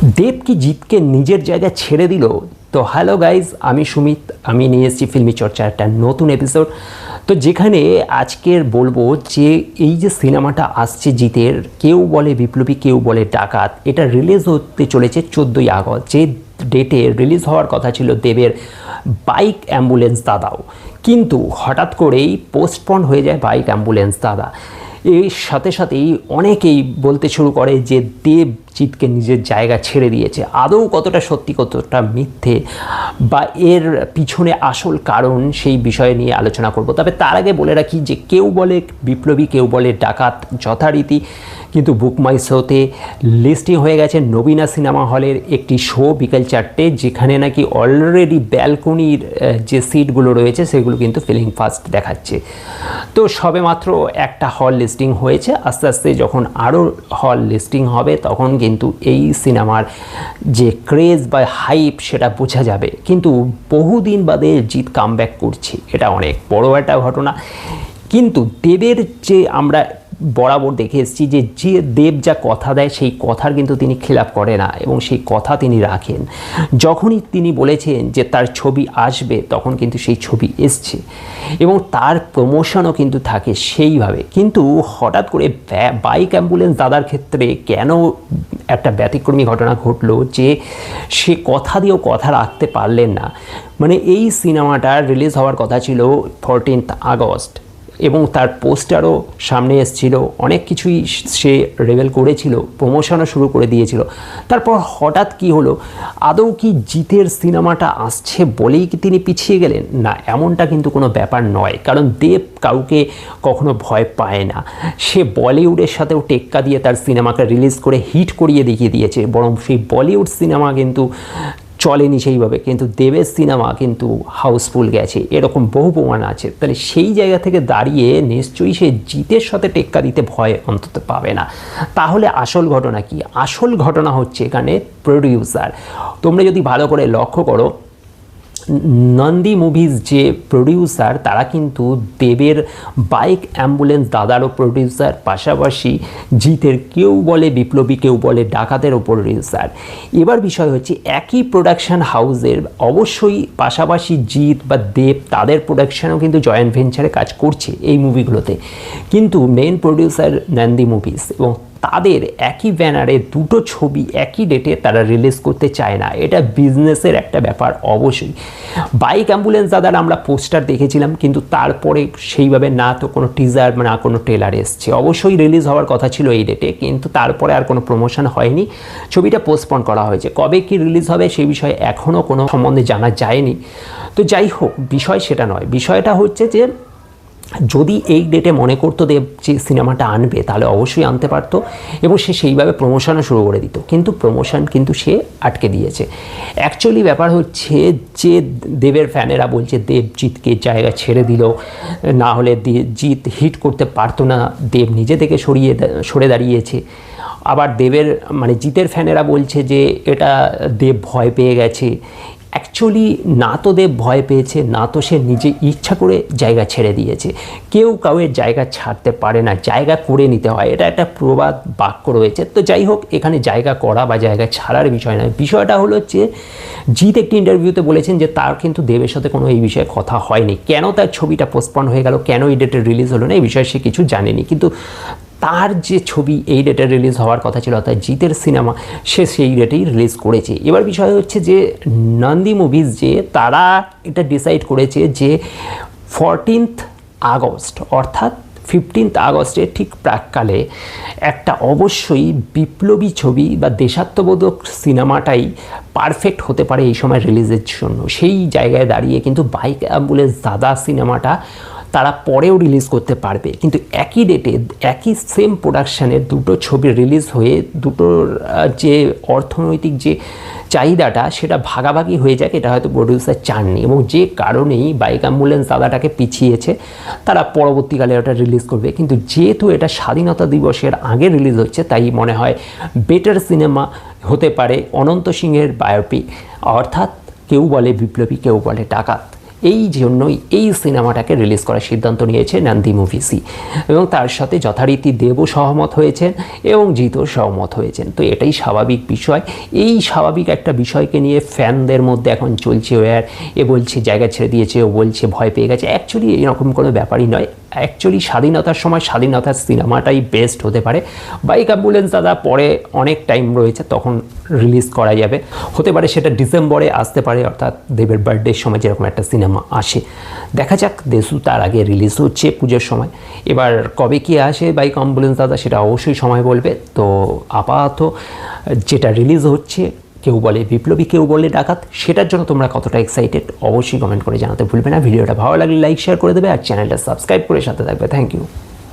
দেব কি জিতকে নিজের জায়গায় ছেড়ে দিল? তো হ্যালো গাইজ, আমি সুমিত, আমি নিয়ে এসেছি ফিল্মি চর্চার একটা নতুন এপিসোড। তো যেখানে আজকের বলবো যে এই যে সিনেমাটা আসছে জিতের, কেউ বলে বিপ্লবী কেউ বলে ডাকাত, এটা রিলিজ হতে চলেছে 14ই আগস্ট, যে ডেটে রিলিজ হওয়ার কথা ছিল দেবের বাইক অ্যাম্বুলেন্স দাদাও, কিন্তু হঠাৎ করেই পোস্টপন হয়ে যায় বাইক অ্যাম্বুলেন্স দাদা। এর সাথে সাথেই অনেকেই বলতে শুরু করে যে দেব জিতকে নিজের জায়গা ছেড়ে দিয়েছে। আদৌ কতটা সত্যি কতটা মিথ্যে বা এর পিছনে আসল কারণ, সেই বিষয় নিয়ে আলোচনা করব। তবে তার আগে বলে রাখি যে কেউ বলে বিপ্লবী কেউ বলে ডাকাত যথারীতি কিন্তু বুক মাই শোতে লিস্টিং হয়ে গেছে নবীনা সিনেমা হলের একটি শো বিকেল 4টে, যেখানে নাকি অলরেডি ব্যালকনির যে সিটগুলো রয়েছে সেগুলো কিন্তু ফিলিং ফাস্ট দেখাচ্ছে। তো সবে মাত্র একটা হল লিস্টিং হয়েছে, আস্তে আস্তে যখন আরও হল লিস্টিং হবে তখন কিন্তু এই সিনেমার যে ক্রেজ বা হাইপ সেটা বোঝা যাবে। কিন্তু বহুদিন বাদে জিৎ কামব্যাক করছে, এটা অনেক বড় একটা ঘটনা। কিন্তু দেবের যে আমরা বরাবর দেখে এসেছি যে দেব যা কথা দেয় সেই কথার কিন্তু তিনি খিলাপ করে না এবং সেই কথা তিনি রাখেন। যখনই তিনি বলেছেন যে তার ছবি আসবে তখন কিন্তু সেই ছবি এসছে এবং তার প্রমোশনও কিন্তু থাকে সেইভাবে। কিন্তু হঠাৎ করে বাইক অ্যাম্বুলেন্স দাদার ক্ষেত্রে কেন একটা ব্যতিক্রমী ঘটনা ঘটলো যে সে কথা দিয়েও কথা রাখতে পারলেন না। মানে এই সিনেমাটা রিলিজ হওয়ার কথা ছিল 14 আগস্ট এবং তার পোস্টারও সামনে এসেছিল, অনেক কিছুই সে রেভেল করেছিল, প্রমোশনও শুরু করে দিয়েছিল। তারপর হঠাৎ কি হলো? আদৌ কি জিতের সিনেমাটা আসছে বলেই কি তিনি পিছিয়ে গেলেন? না, এমনটা কিন্তু কোনো ব্যাপার নয়, কারণ দেব কাউকে কখনো ভয় পায় না। সে বলিউডের সাথেও টেক্কা দিয়ে তার সিনেমাকে রিলিজ করে হিট করিয়ে দেখিয়ে দিয়েছে, বরং সেই বলিউড সিনেমা কিন্তু চলেনি সেইভাবে, কিন্তু দেবের সিনেমা কিন্তু হাউসফুল গেছে, এরকম বহু প্রমাণ আছে। তাহলে সেই জায়গা থেকে দাঁড়িয়ে নিশ্চয়ই সে জিতের সাথে টেক্কা দিতে ভয় অন্তত পাবে না। তাহলে আসল ঘটনা কি? আসল ঘটনা হচ্ছে এখানে প্রডিউসার। তোমরা যদি ভালো করে লক্ষ্য করো, নন্দী মুভিজ যে প্রডিউসার তারা কিন্তু দেবের বাইক অ্যাম্বুলেন্স দাদারও প্রডিউসার, পাশাপাশি জিতের কেউ বলে বিপ্লবী কেউ বলে ডাকাতেরও প্রডিউসার। এবার বিষয় হচ্ছে একই প্রোডাকশান হাউসের অবশ্যই পাশাপাশি জিৎ বা দেব তাদের প্রোডাকশানও কিন্তু জয়েন্ট ভেঞ্চারে কাজ করছে এই মুভিগুলোতে, কিন্তু মেন প্রডিউসার নন্দী মুভিজ এবং তাদের একই ব্যানারে দুটো ছবি একই ডেটে তারা রিলিজ করতে চায় না। এটা বিজনেসের একটা ব্যাপার অবশ্যই। বাইক অ্যাম্বুলেন্স দাদার আমরা পোস্টার দেখেছিলাম, কিন্তু তারপরে সেইভাবে না তো কোনো টিজার না কোনো ট্রেলার এসছে। অবশ্যই রিলিজ হওয়ার কথা ছিল এই ডেটে, কিন্তু তারপরে আর কোনো প্রমোশন হয়নি, ছবিটা পোস্টপন করা হয়েছে। কবে কি রিলিজ হবে সেই বিষয়ে এখনও কোনো সম্বন্ধে জানা যায়নি। তো যাই হোক, বিষয় সেটা নয়, বিষয়টা হচ্ছে যে যদি এই ডেটে মনে করতো দেব যে সিনেমাটা আনবে তাহলে অবশ্যই আনতে পারতো এবং সে সেইভাবে প্রমোশনও শুরু করে দিত, কিন্তু প্রমোশন কিন্তু সে আটকে দিয়েছে। অ্যাকচুয়ালি ব্যাপার হচ্ছে যে দেবের ফ্যানেরা বলছে দেব জিতকে জায়গা ছেড়ে দিল, না হলে জিত হিট করতে পারতো না, দেব নিজে থেকে সরে দাঁড়িয়েছে। আবার দেবের মানে জিতের ফ্যানেরা বলছে যে এটা দেব ভয় পেয়ে গেছে। অ্যাকচুয়ালি না তো দেব ভয় পেয়েছে, না তো সে নিজে ইচ্ছা করে জায়গা ছেড়ে দিয়েছে। কেউ কাউয়ের জায়গা ছাড়তে পারে না, জায়গা করে নিতে হয়, এটা একটা প্রবাদ বাক্য রয়েছে। তো যাই হোক, এখানে জায়গা করা বা জায়গা ছাড়ার বিষয় নয়, বিষয়টা হলো যে জিৎ একটি ইন্টারভিউতে বলেছেন যে তার কিন্তু দেবের সাথে কোনো এই বিষয়ে কথা হয়নি। কেন তার ছবিটা পোস্টপন হয়ে গেল, কেন এই ডেটে রিলিজ হলো না, এই বিষয়ে সে কিছু জানেনি। কিন্তু তার যে ছবি এই ডেটে রিলিজ হওয়ার কথা ছিল, অর্থাৎ জিতের সিনেমা, সে সেই ডেটেই রিলিজ করেছে। এবার বিষয় হচ্ছে যে নন্দী মুভিজ যে তারা এটা ডিসাইড করেছে যে 14 আগস্ট অর্থাৎ 15 আগস্টের ঠিক প্রাককালে একটা অবশ্যই বিপ্লবী ছবি বা দেশাত্মবোধক সিনেমাটাই পারফেক্ট হতে পারে এই সময় রিলিজের জন্য। সেই জায়গায় দাঁড়িয়ে কিন্তু বাইক অ্যাম্বুলেন্স দাদা সিনেমাটা তারা পরেও রিলিজ করতে পারবে, কিন্তু একই ডেটে একই সেম প্রোডাকশানের দুটো ছবি রিলিজ হয়ে দুটোর যে অর্থনৈতিক যে চাহিদাটা সেটা ভাগাভাগি হয়ে যাক, এটা হয়তো প্রডিউসার চাননি এবং যে কারণেই বাইক অ্যাম্বুলেন্স দাদাটাকে পিছিয়েছে। তারা পরবর্তীকালে ওটা রিলিজ করবে, কিন্তু যেহেতু এটা স্বাধীনতা দিবসের আগে রিলিজ হচ্ছে তাই মনে হয় বেটার সিনেমা হতে পারে অনন্ত সিংহের বায়োপিক, অর্থাৎ কেউ বলে বিপ্লবী কেউ বলে ডাকাত। এই জন্যই এই সিনেমাটাকে রিলিজ করার সিদ্ধান্ত নিয়েছে নন্দী মুভিসি, এবং তার সাথে যথারীতি দেবও সহমত হয়েছেন এবং জিতও সহমত হয়েছেন। তো এটাই স্বাভাবিক বিষয়। এই স্বাভাবিক একটা বিষয়কে নিয়ে ফ্যানদের মধ্যে এখন চলছে ওয়ার, এ বলছে জায়গা ছেড়ে দিয়েছে, ও বলছে ভয় পেয়ে গেছে। অ্যাকচুয়ালি এরকম কোনো ব্যাপারই নয়। অ্যাকচুয়ালি স্বাধীনতার সময় স্বাধীনতার সিনেমাটাই বেস্ট হতে পারে। বাইক অ্যাম্বুলেন্স দাদা পরে অনেক টাইম রয়েছে, তখন রিলিজ করা যাবে, হতে পারে সেটা ডিসেম্বরে আসতে পারে, অর্থাৎ দেবের বার্থডের সময় যেরকম একটা সিনেমা আসে। দেখা যাক, দেশু তার আগে রিলিজ হচ্ছে পুজোর সময়। এবার কবে কি আসে বাইক অ্যাম্বুলেন্স দাদা সেটা অবশ্যই সময় বলবে। তো আপাতত যেটা রিলিজ হচ্ছে, কেউ বলে বিপ্লবী, কেউ বলে ডাকাত, সেটার জন্য তোমরা কতটা এক্সাইটেড অবশ্যই কমেন্ট করে জানাতে ভুলবে না। ভিডিওটা ভালো লাগলে লাইক শেয়ার করে দেবে, আর চ্যানেলটা সাবস্ক্রাইব করে সাথে থাকবে। Thank you.